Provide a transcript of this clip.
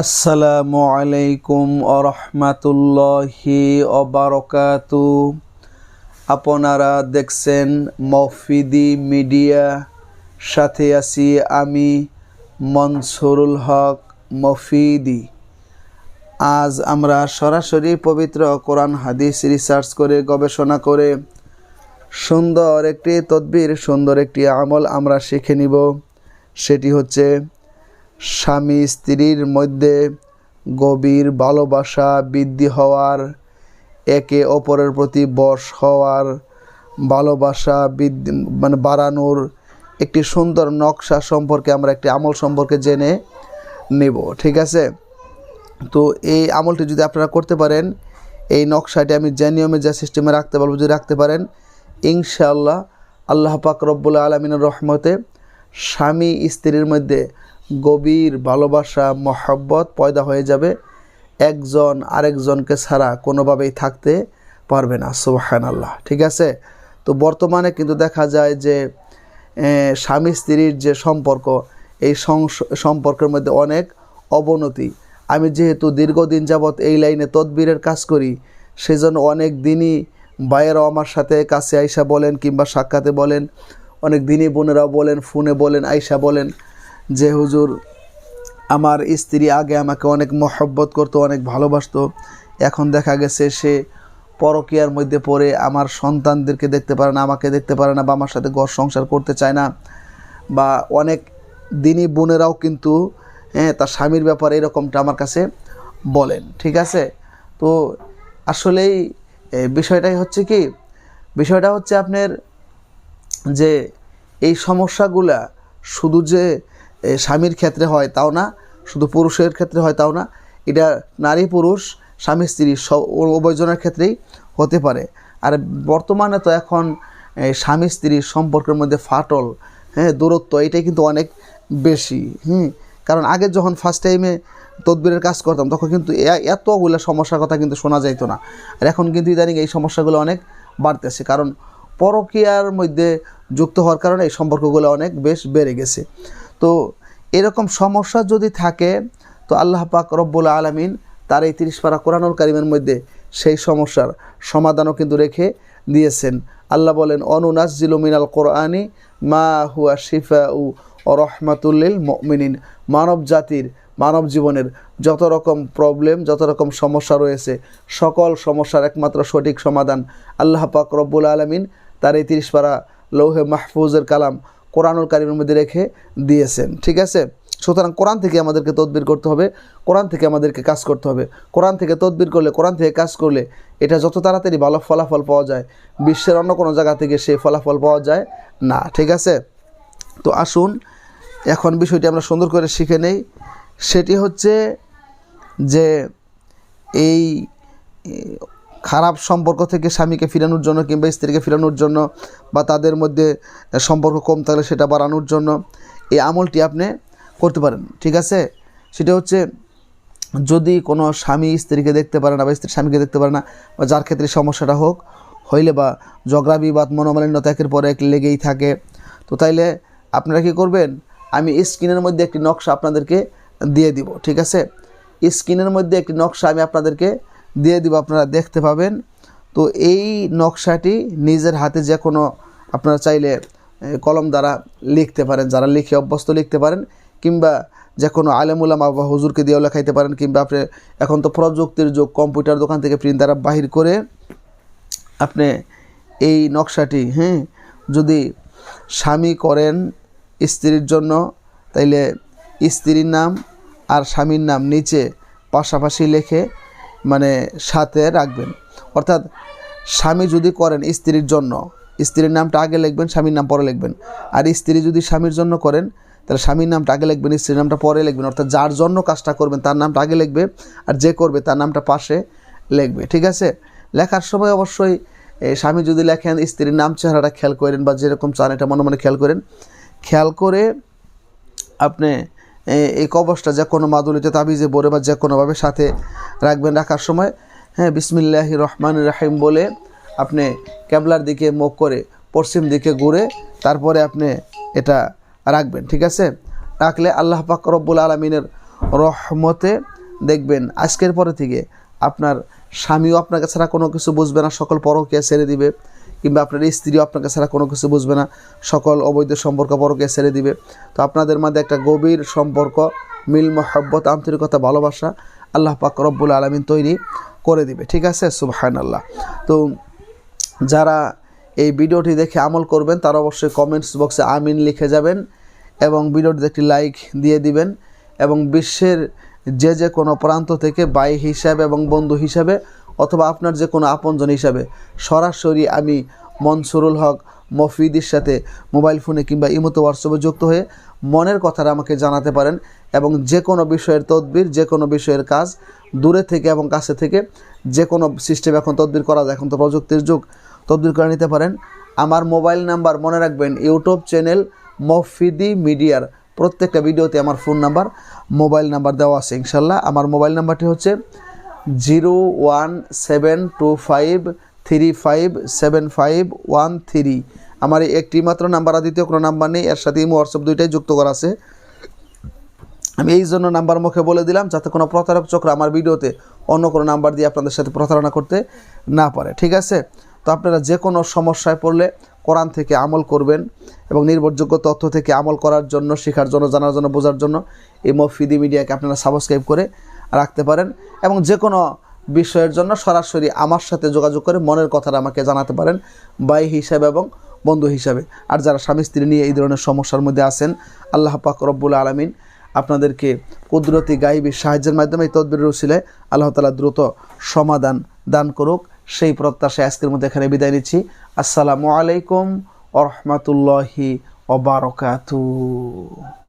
আসসালামু আলাইকুম আরহামাতুল্লাহি অবারকাতু। আপনারা দেখছেন মফিদি মিডিয়া, সাথে আছি আমি মনসুরুল হক মফিদি। আজ আমরা সরাসরি পবিত্র কোরআন হাদিস রিসার্চ করে গবেষণা করে সুন্দর একটি তদবির, সুন্দর একটি আমল আমরা শিখে নিব। সেটি হচ্ছে স্বামী স্ত্রীর মধ্যে গভীর ভালোবাসা বৃদ্ধি হওয়ার, একে অপরের প্রতি বশ হওয়ার, ভালোবাসা বৃদ্ধি বাড়ানোর একটি সুন্দর নকশা সম্পর্কে আমরা একটি আমল সম্পর্কে জেনে নেব। ঠিক আছে, তো এই আমলটি যদি আপনারা করতে পারেন, এই নকশাটি আমি যে নিয়মে যে সিস্টেমে রাখতে পারবো, যদি রাখতে পারেন, ইনশাআল্লাহ আল্লাহ পাক রব্বুল আলামিনের রহমতে স্বামী স্ত্রীর মধ্যে গভীর ভালোবাসা মহব্বত পয়দা হয়ে যাবে। একজন আরেকজনকে ছাড়া কোনোভাবেই থাকতে পারবে না। সুবহানাল্লাহ। ঠিক আছে, তো বর্তমানে কিন্তু দেখা যায় যে স্বামী স্ত্রীর যে সম্পর্ক, এই সম্পর্কের মধ্যে অনেক অবনতি। আমি যেহেতু দীর্ঘদিন যাবৎ এই লাইনে তদবিরের কাজ করি, সেজন্য অনেক দিনই ভাইয়েরাও আমার সাথে কাছে আইসা বলেন, কিংবা সাক্ষাতে বলেন, অনেক দিনই বোনেরাও বলেন, ফোনে বলেন, আইসা বলেন যে হুজুর, আমার স্ত্রী আগে আমাকে অনেক মহব্বত করতো, অনেক ভালোবাসতো, এখন দেখা গেছে সে পরকীয়ার মধ্যে পড়ে আমার সন্তানদেরকে দেখতে পারে না, আমাকে দেখতে পারে না, বা আমার সাথে ঘর সংসার করতে চায় না। বা অনেক দিনই বোনেরাও কিন্তু তার স্বামীর ব্যাপারে এরকমটা আমার কাছে বলেন। ঠিক আছে, তো আসলেই বিষয়টাই হচ্ছে কি, বিষয়টা হচ্ছে আপনার যে এই সমস্যাগুলা শুধু যে স্বামীর ক্ষেত্রে হয় তাও না, শুধু পুরুষের ক্ষেত্রে হয় তাও না, এটা নারী পুরুষ স্বামী স্ত্রী উভয়জনের ক্ষেত্রেই হতে পারে। আর বর্তমানে তো এখন স্বামী স্ত্রীর সম্পর্কের মধ্যে ফাটল, দূরত্ব, এটাই কিন্তু অনেক বেশি। কারণ আগে যখন ফার্স্ট টাইমে তদবিরের কাজ করতাম, তখন কিন্তু এতগুলো সমস্যার কথা কিন্তু শোনা যাইতো না। আর এখন কিন্তু ইদানিং এই সমস্যাগুলো অনেক বাড়তেছে, কারণ পরকীয়ার মধ্যে যুক্ত হওয়ার কারণে এই সম্পর্কগুলো অনেক বেশ বেড়ে গেছে। তো এরকম সমস্যা যদি থাকে, তো আল্লাহ পাক রব্বুল আলামিন তার এই 30 পারা কোরআনুল কারীমের মধ্যে সেই সমস্যার সমাধানও কিন্তু রেখে দিয়েছেন। আল্লাহ বলেন, অনুনাজ্জিলু মিনাল কোরআনি মা হুয়া শিফাউ ও রহমাতুল লিল মুমিনিন। মানব জাতির, মানব জীবনের যত রকম প্রবলেম, যত রকম সমস্যা রয়েছে, সকল সমস্যার একমাত্র সঠিক সমাধান আল্লাহ পাক রব্বুল আলামিন তার এই 30 পারা লৌহে মাহফুজের কালাম কোরআনুল কারীমের মধ্যে রেখে দিয়েছেন। ঠিক আছে, সুতরাং কোরআন থেকে আমাদেরকে তদবির করতে হবে, কোরআন থেকে আমাদেরকে কাজ করতে হবে। কোরআন থেকে তদবির করলে, কোরআন থেকে কাজ করলে এটা যত তাড়াতাড়ি ভালো ফলাফল পাওয়া যায়, বিশ্বের অন্য কোনো জায়গা থেকে সেই ফলাফল পাওয়া যায় না। ঠিক আছে, তো আসুন এখন বিষয়টি আমরা সুন্দর করে শিখে নেই। সেটি হচ্ছে যে এই খারাপ সম্পর্ক থেকে স্বামীকে ফিরানোর জন্য, কিংবা স্ত্রীকে ফিরানোর জন্য, বা তাদের মধ্যে সম্পর্ক কম থাকলে সেটা বাড়ানোর জন্য এই আমলটি আপনি করতে পারেন। ঠিক আছে, সেটা হচ্ছে যদি কোনো স্বামী স্ত্রীকে দেখতে পারে না, বা স্ত্রী স্বামীকে দেখতে পারে না, বা যার ক্ষেত্রে সমস্যাটা হইলে, বা ঝগড়া বিবাদ মনোমালিন্যতা একের পর এক লেগেই থাকে, তো তাইলে আপনারা কী করবেন, আমি স্ক্রিনের মধ্যে একটি নকশা আপনাদেরকে দিয়ে দিব। ঠিক আছে, স্ক্রিনের মধ্যে একটি নকশা আমি আপনাদেরকে দিয়ে দিব, আপনারা দেখতে পাবেন। তো এই নকশাটি নিজের হাতে যে কোনো, আপনারা চাইলে কলম দ্বারা লিখতে পারেন, যারা লিখে অভ্যস্ত লিখতে পারেন, কিংবা যে কোনো আলেম উলামা বা হুজুরকে দিয়েও লেখাইতে পারেন, কিংবা আপনি এখন তো প্রযুক্তির যুগ, কম্পিউটার দোকান থেকে প্রিন্ট দ্বারা বাহির করে আপনি এই নকশাটি যদি স্বামী করেন স্ত্রীর জন্য, তাইলে স্ত্রীর নাম আর স্বামীর নাম নিচে পাশাপাশি লিখে সাথে রাখবেন। অর্থাৎ স্বামী যদি করেন স্ত্রীর জন্য, স্ত্রীর নামটা আগে লিখবেন, স্বামীর নাম পরে লিখবেন। আর স্ত্রী যদি স্বামীর জন্য করেন, তাহলে স্বামীর নামটা আগে লিখবেন, স্ত্রীর নামটা পরে লিখবেন। অর্থাৎ যার জন্য কাজটা করবেন তার নামটা আগে লিখবে, আর যে করবে তার নামটা পাশে লিখবে। ঠিক আছে, লেখার সময় অবশ্যই স্বামী যদি লেখেন, স্ত্রীর নাম চেহারাটা খেয়াল করেন, বা যেরকম চান এটা মনে মনে খেয়াল করেন। খেয়াল করে আপনি এই কবজটা যে কোনো মাদুলিতে তাবিজে বলে বা যে কোনোভাবে সাথে রাখবেন। রাখার সময় বিসমিল্লাহির রহমানির রহিম বলে আপনি ক্যাবলার দিকে মুখ করে পশ্চিম দিকে ঘুরে তারপরে আপনি এটা রাখবেন। ঠিক আছে, রাখলে আল্লাহ পাক রব্বুল আলামিনের রহমতে দেখবেন আজকের পরে থেকে আপনার স্বামীও আপনাকে ছাড়া কোনো কিছু বুঝবে না, সকল পরকীয়া ছেড়ে দিবে, কিংবা আপনার স্ত্রীও আপনাকে ছাড়া কোনো কিছু বুঝবে না, সকল অবৈধ সম্পর্ক পরকীয়া ছেড়ে দিবে। তো আপনাদের মধ্যে একটা গভীর সম্পর্ক, মিল মহব্বত, আন্তরিকতা, ভালোবাসা আল্লাহ পাক রব্বুল আলামিন তৈরি করে দিবে। ঠিক আছে, সুবহানাল্লাহ। তো যারা এই ভিডিওটি দেখে আমল করবেন তারা অবশ্যই কমেন্টস বক্সে আমিন লিখে যাবেন এবং ভিডিওটিতে একটি লাইক দিয়ে দিবেন, এবং বিশ্বের যে কোনো প্রান্ত থেকে ভাই হিসাবে এবং বন্ধু হিসাবে অথবা আপনার যে কোনো আপনজন হিসাবে সরাসরি আমি মনসুরুল হক মফিদির সাথে মোবাইল ফোনে কিংবা ইমোতে হোয়াটসঅ্যাপে যুক্ত হয়ে মনের কথাটা আমাকে জানাতে পারেন, এবং যে কোনো বিষয়ের তদবির, যে কোনো বিষয়ের কাজ দূরে থেকে এবং কাছে থেকে যে কোনো সিস্টেম এখন তদবির করা যায়, এখন তো প্রযুক্তির যুগ, তদবির করে নিতে পারেন। আমার মোবাইল নাম্বার মনে রাখবেন, ইউটিউব চ্যানেল মফিদি মিডিয়ার প্রত্যেকটা ভিডিওতে আমার ফোন নাম্বার, মোবাইল নাম্বার দেওয়া আছে ইনশাল্লাহ। আমার মোবাইল নাম্বারটি হচ্ছে 01725357513। আমার এই একটি মাত্র নাম্বার, দ্বিতীয় কোনো নাম্বার নেই, এর সাথে হোয়াটসঅ্যাপ দুইটাই যুক্ত করা আছে। আমি এই জন্য নাম্বার মুখে বলে দিলাম যাতে কোনো প্রতারক চক্র আমার ভিডিওতে অন্য কোনো নাম্বার দিয়ে আপনাদের সাথে প্রতারণা করতে না পারে। ঠিক আছে, তো আপনারা যে কোনো সমস্যায় পড়লে কোরআন থেকে আমল করবেন এবং নির্ভরযোগ্য তথ্য থেকে আমল করার জন্য, শেখার জন্য, জানার জন্য, বোঝার জন্য এই মফিদি মিডিয়াকে আপনারা সাবস্ক্রাইব করে রাখতে পারেন, এবং যে কোনো বিষয়ের জন্য সরাসরি আমার সাথে যোগাযোগ করে মনের কথাটা আমাকে জানাতে পারেন, ভাই হিসাবে এবং বন্ধু হিসাবে। আর যারা স্বামী স্ত্রী নিয়ে এই ধরনের সমস্যার মধ্যে আছেন, আল্লাহ পাক রব্বুল আলামিন আপনাদেরকে কুদরতি গাইবী সাহায্যের মাধ্যমে এই তদবিরের উসিলায় আল্লাহ তাআলা দ্রুত সমাধান দান করুক, সেই প্রত্যাশায় আজকের মধ্যে এখানে বিদায় নিচ্ছি। আসসালামু আলাইকুম ওয়া রাহমাতুল্লাহি ওয়া বারাকাতুহু।